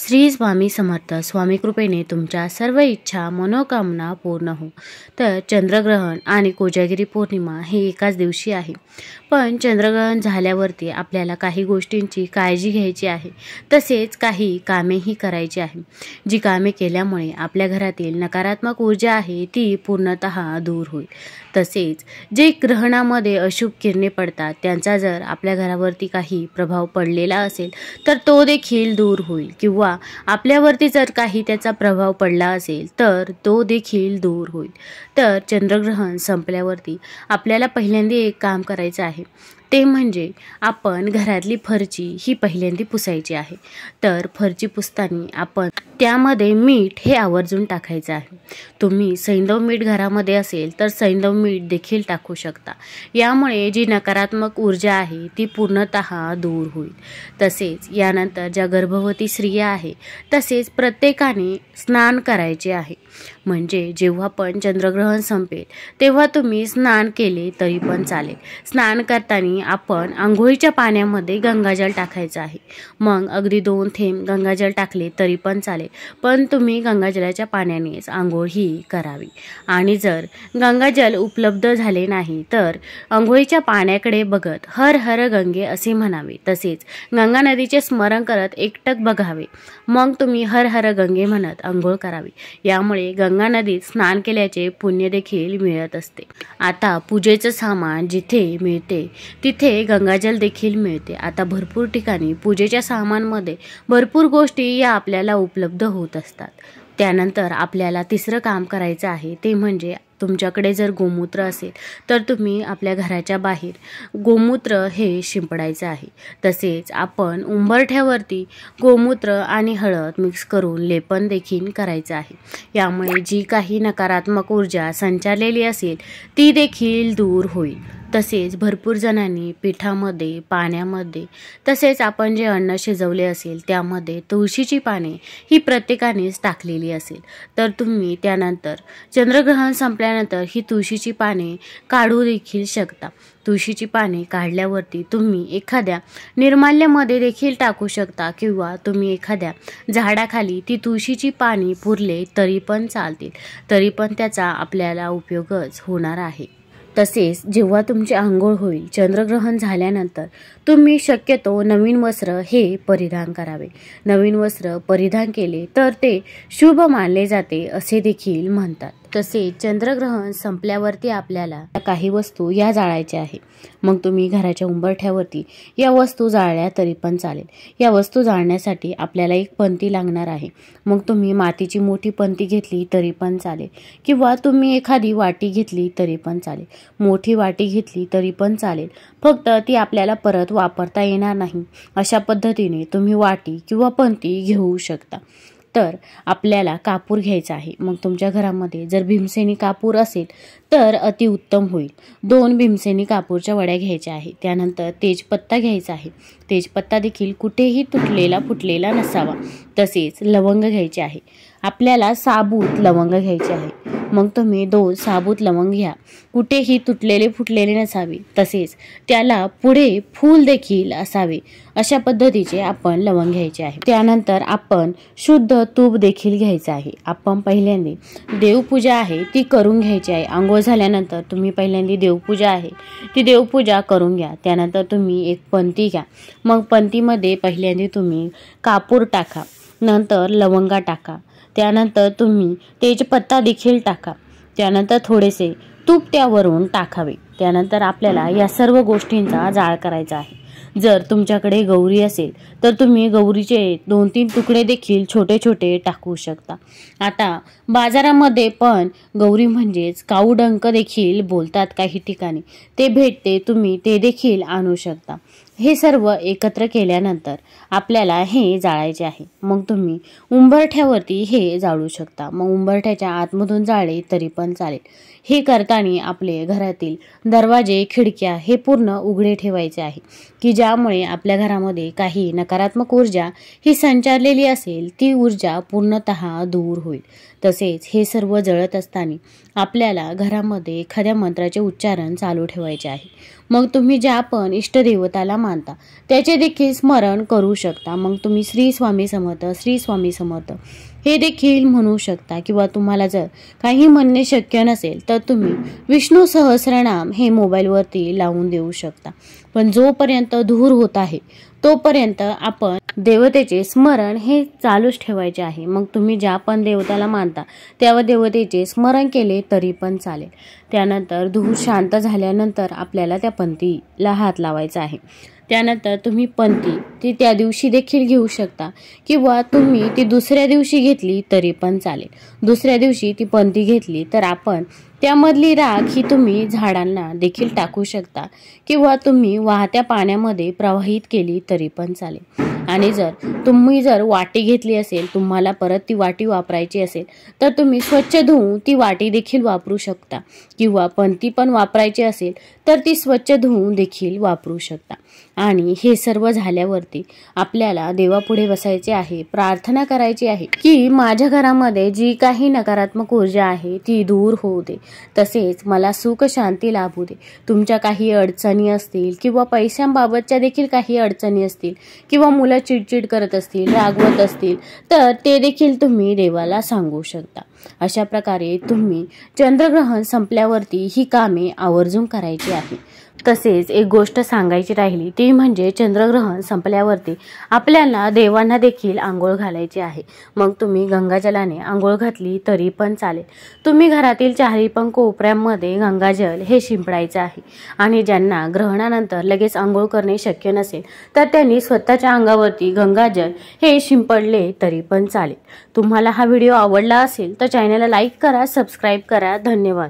श्री स्वामी समर्थ. स्वामी कृपेने तुमच्या सर्व इच्छा मनोकामना पूर्ण हो. तर चंद्रग्रहण आणि कोजागिरी पौर्णिमा हे एकाच दिवशी आहे. पण चंद्रग्रहण झाल्यावरती आपल्याला काही गोष्टींची काळजी घ्यायची आहे, तसेच काही कामेही करायची आहे, जी कामे केल्यामुळे आपल्या घरातील नकारात्मक ऊर्जा आहे ती पूर्णतः दूर होईल. तसेच जे ग्रहणामध्ये अशुभ किरणे पडतात त्यांचा जर आपल्या घरावरती काही प्रभाव पडलेला असेल तर तो देखील दूर होईल, किंवा आपल्यावरती जर काही त्याचा प्रभाव पडला असेल तर तो देखील दूर होईल. तर चंद्रग्रहण संपल्यावरती आपल्याला पहिल्यांदा एक काम करायचं आहे, ते म्हणजे आपण घरातली फरची ही पहिल्यांदा पुसायची आहे. तर फरची पुसताना आपण त्यामध्ये मीठ हे आवर्जून टाकायचं आहे. तुम्ही सैंधव मीठ घरामध्ये असेल तर सैंधव मीठ देखील टाकू शकता. यामुळे जी नकारात्मक ऊर्जा आहे ती पूर्णतः दूर होईल. तसेच यानंतर ज्या गर्भवती स्त्रिया आहे तसेच प्रत्येकाने स्नान करायचे आहे. म्हणजे जेव्हा पण चंद्रग्रहण संपेल तेव्हा तुम्ही स्नान केले तरी पण चालेल. स्नान करताना आपण आंघोळीच्या पाण्यामध्ये गंगाजल टाकायचं आहे. मग अगदी 2 थेंब गंगाजल टाकले तरी पण चालेल, पण तुम्ही गंगाजलाच्या पाण्यानेच आंघोळ ही करावी. आणि जर गंगाजल उपलब्ध झाले नाही तर आंघोळीच्या पाण्याकडे बघत हर हर गंगे असे म्हणावे. तसेच गंगा नदीचे स्मरण करत एकटक बघावे. मग तुम्ही हर हर गंगे म्हणत आंघोळ करावी. यामुळे गंगा नदीत स्नान केल्याचे पुण्य देखील मिळत असते. आता पूजेचं सामान जिथे मिळते तिथे गंगाजल देखील मिळते. आता भरपूर ठिकाणी पूजेच्या सामानमध्ये भरपूर गोष्टी या आपल्याला उपलब्ध होत असतात. त्यानंतर आपल्याला तिसरं काम करायचं आहे, ते म्हणजे तुमच्याकडे जर गोमूत्र असेल तर तुम्ही आपल्या घराच्या बाहेर गोमूत्र हे शिंपडायचं आहे. तसेच आपण उंबरठ्यावरती गोमूत्र आणि हळद मिक्स करून लेपन देखील करायचं आहे. यामुळे जी काही नकारात्मक ऊर्जा संचारलेली असेल ती देखील दूर होईल. तसेच भरपूर जणांनी पिठामध्ये, पाण्यामध्ये, तसेच आपण जे अन्न शिजवले असेल त्यामध्ये तुळशीची पाने ही प्रत्येकानेच टाकलेली असेल. तर तुम्ही त्यानंतर चंद्रग्रहण संपल्यानंतर ही तुळशीची पाने काढू देखील शकता. तुळशीची पाने काढल्यावरती तुम्ही एखाद्या निर्माल्यामध्ये देखील टाकू शकता, किंवा तुम्ही एखाद्या झाडाखाली ती तुळशीची पाने पुरले तरी पण चालतील. तरी पण त्याचा आपल्याला उपयोगच होणार आहे. तसेच जेव्हा तुमची आंघोळ होईल चंद्रग्रहण झाल्यानंतर तुम्ही शक्यतो नवीन वस्त्र हे परिधान करावे. नवीन वस्त्र परिधान केले तर ते शुभ मानले जाते असे देखील म्हणतात. तसेच चंद्रग्रहण संपल्यावरती आपल्याला काही वस्तू या जाळायच्या आहे. मग तुम्ही घराच्या उंबरठ्यावरती या वस्तू जाळल्या तरी पण चालेल. या वस्तू जाळण्यासाठी आपल्याला एक पंती लागणार आहे. मग तुम्ही मातीची मोठी पंती घेतली तरी पण चालेल, किंवा तुम्ही एखादी वाटी घेतली तरी पण चालेल. मोठी वाटी घेतली तरी पण चालेल, फक्त ती आपल्याला परत वापरता येणार नाही अशा पद्धतीने तुम्ही वाटी किंवा पंती घेऊ शकता. तर आपल्याला कापूर घ्यायचा आहे. मग तुमच्या घरामध्ये जर भीमसेनी कापूर असेल तर अतिउत्तम होईल. 2 भीमसेनी कापूरच्या वड्या घ्यायच्या आहे. त्यानंतर तेजपत्ता घ्यायचा आहे. तेजपत्ता देखील कुठेही तुटलेला फुटलेला नसावा. तसेच लवंग घ्यायचे आहे. आपल्याला साबूत लवंग घ्यायचे आहे. मग तुम्ही 2 साबूत लवंग घ्या. कुठेही तुटलेले फुटलेले नसावे, तसेच त्याला पुढे फूल देखील असावे अशा पद्धतीचे आपण लवंग घ्यायचे आहे. त्यानंतर आपण शुद्ध तूप देखील घ्यायचं आहे. आपण पहिल्यांदा देवपूजा आहे ती करून घ्यायची आहे. आंघोळ झाल्यानंतर तुम्ही पहिल्यांदा देवपूजा आहे ती देवपूजा करून घ्या. त्यानंतर तुम्ही एक पंती घ्या. मग पंतीमध्ये पहिल्यांदा तुम्ही कापूर टाका, नंतर लवंगा टाका, त्यानंतर तुम्ही तेजपत्ता देखील टाका, त्यानंतर थोडेसे तूप त्यावरून टाकावे. त्यानंतर आपल्याला या सर्व गोष्टींचा जाळ करायचा आहे. जर तुमच्याकडे गौरी असेल तर तुम्ही गौरीचे 2-3 तुकडे देखील छोटे छोटे टाकू शकता. आता बाजारामध्ये पण गौरी म्हणजेच काऊडंक देखील बोलतात काही ठिकाणी, ते भेटते. तुम्ही ते देखील आणू शकता. हे सर्व एकत्र केल्यानंतर आपल्याला हे जाळायचे आहे. मग तुम्ही उंबरठ्यावरती हे जाळू शकता. मग उंबरठ्याच्या आतमधून जाळे तरी पण चालेल. हे करताना आपले घरातील दरवाजे, खिडक्या हे पूर्ण उघडे ठेवायचे आहे, की ज्यामुळे आपल्या घरामध्ये काही नकारात्मक ऊर्जा ही संचारलेली असेल ती ऊर्जा पूर्णतः दूर होईल. तसेच हे सर्व जळत असताना आपल्याला घरामध्ये एखाद्या मंत्राचे उच्चारण चालू ठेवायचे आहे. मग तुम्ही ज्या पण इष्टदेवताला मानता त्याचे देखील स्मरण करू शकता, मग तुम्ही श्री स्वामी समर्थ, श्री स्वामी समर्थ हे देखील म्हणू शकता. किंवा तुम्हाला जर काही म्हणणे शक्य नसेल तर तुम्ही विष्णू सहस्रनाम हे मोबाईलवरती लावून देऊ शकता. पण जोपर्यंत धूर होत आहे तोपर्यंत आपण देवतेचे स्मरण हे चालूच ठेवायचे आहे. मग तुम्ही ज्या पण देवताला मानता त्या देवतेचे स्मरण केले तरी पण चालेल. त्यानंतर धूर शांत झाल्यानंतर आपल्याला त्या पंथीला हात लावायचा आहे. त्यानंतर तुम्ही पंथी ती त्या दिवशी देखील घेऊ शकता किंवा तुम्ही ती दुसऱ्या दिवशी घेतली तरी पण चालेल. दुसऱ्या दिवशी ती पंथी घेतली तर आपण त्यामधली राख ही तुम्ही झाडांना देखील टाकू शकता किंवा तुम्ही वाहत्या पाण्यामध्ये प्रवाहित केली तरी पण चालेल. आणि तुम्ही जर वाटी घेतली असेल, तुम्हाला परत ती वाटी वापरायची असेल तर तुम्ही स्वच्छ धुवून ती वाटी देखील वापरू शकता किंवा पंथी पण वापरायची असेल तर ती स्वच्छ धुवून देखील वापरू शकता. आणि हे सर्व झाल्यावरती आपल्याला देवापुढे बसायचे आहे, प्रार्थना करायची आहे की माझ्या घरामध्ये जी काही नकारात्मक ऊर्जा आहे ती दूर होऊ दे, तसेच मला सुख शांती लाभू दे. तुमच्या काही अडचणी असतील किंवा पैशांबाबतच्या देखील काही अडचणी असतील किंवा मुलं चिडचिड करत असतील, रागवत असतील तर ते देखील तुम्ही देवाला सांगू शकता. अशा प्रकारे तुम्ही चंद्रग्रहण संपल्यावरती ही कामे आवर्जून करायची आहे. तसेच एक गोष्ट सांगायची राहिली ती म्हणजे चंद्रग्रहण संपल्यावरती आपल्याला देवांना देखील आंघोळ घालायची आहे. मग तुम्ही गंगाजलाने आंघोळ घातली तरी पण चालेल. तुम्ही घरातील चारही पण कोपऱ्यांमध्ये गंगाजल हे शिंपडायचं आहे. आणि ज्यांना ग्रहणानंतर लगेच आंघोळ करणे शक्य नसेल तर त्यांनी स्वतःच्या अंगावरती गंगाजल हे शिंपडले तरी पण चालेल. तुम्हाला हा व्हिडिओ आवडला असेल तर चॅनलला लाईक करा, सबस्क्राईब करा. धन्यवाद.